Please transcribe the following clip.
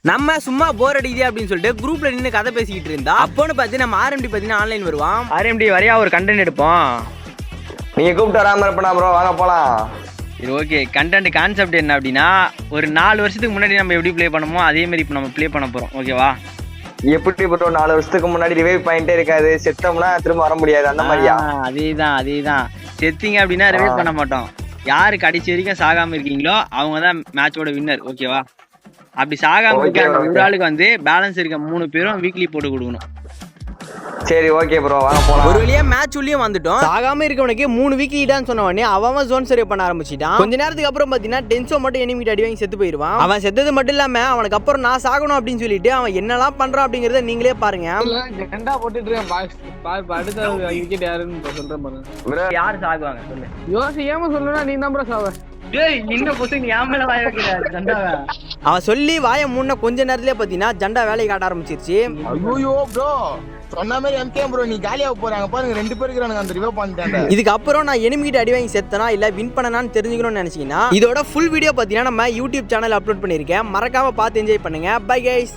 நம்ம சும்மா போர் அடிக்குது அப்படின்னு சொல்லிட்டு குரூப்ல நின்று கதை பேசிக்கிட்டு இருந்தா அப்போன்னு பார்த்து நம்ம ஆர்எம்டி பார்த்தீங்கன்னா ஆன்லைன் வருவான். ஆர்எம்டி வரையா ஒரு கண்டென்ட் எடுப்போம். நீங்க கூப்பிட்டு வராம இருப்பா ப்ரோ, வாங்க போலாம். சரி ஓகே. கண்டென்ட் கான்செப்ட் என்ன அப்படின்னா, ஒரு 4 வருஷத்துக்கு முன்னாடி நம்ம எப்படி ப்ளே பண்ணுமோ அதே மாதிரி இப்போ நம்ம ப்ளே பண்ண போறோம். ஓகேவா? எப்படி ப்ரோ 4 வருஷத்துக்கு முன்னாடி ரிவைவ் பாயிண்டே இருக்காது, செத்தோம்னா திரும்ப வர முடியாது அந்த மாதிரியா? அதேதான். செத்தீங்க அப்படின்னா ரிவைவ் பண்ண மாட்டோம். யாரு கடைசி வரைக்கும் சாகாம இருக்கீங்களோ அவங்க தான் மேட்சோட வின்னர். ஓகேவா? அப்படி சாகாம இருக்க அந்த ஒரு ஆளுக்கு வந்து பேலன்ஸ் இருக்க 3 பேரும் வீக்லி போட்டு கொடுக்கணும். சரி ஓகே ப்ரோ, வாங்க போலாம். ஒரு வழியா மேட்ச் உள்ளேயும் வந்துட்டோம். சாகாம இருக்கவனுக்கு 3 வீக்லி இடான்னு சொன்ன உடனே அவன் ஜோன் சர்வே பண்ண ஆரம்பிச்சிட்டான். கொஞ்ச நேரத்துக்கு அப்புறம் பாத்தீங்கன்னா டென்சோ மட்டும் எனிமிட் அடி வாங்கி செத்து போயிருவான். அவன் செத்தது மட்டும் இல்லாம அவனுக்கு அப்புறம் நான் சாகணும் அப்படின்னு சொல்லிட்டு அவன் என்னெல்லாம் பண்றான் அப்படிங்கறத நீங்களே பாருங்க. யாரு சாகுவாங்க சொல்லு? யோசிக்காம சொல்லுனா நீ தான் ப்ரோ சாவ. அவன் சொல்லி வாய மூண கொஞ்ச நேரத்திலே பாத்தீங்கன்னா ஜண்டா வேலையை காட்ட ஆரம்பிச்சிருச்சு. ஐயோ ப்ரோ சொன்ன மாதிரி எம்கே ப்ரோ நீ காலியாக போறாங்க பாருங்க, 2 பேர் இருக்காங்க அந்த ரிவைவ் பண்ணிட்டாங்க. இதுக்கு அப்புறம் நான் எனிமிகிட்ட அடி வாங்கி செத்தனா இல்ல வின் பண்ணனான்னு தெரிஞ்சுக்கணும்னு நினைச்சீங்கன்னா இதோட ஃபுல் வீடியோ பாத்தீங்கன்னா நம்ம யூடியூப் சேனல் அப்லோட் பண்ணிருக்கேன். மறக்காம பார்த்து என்ஜாய் பண்ணுங்க. Bye guys.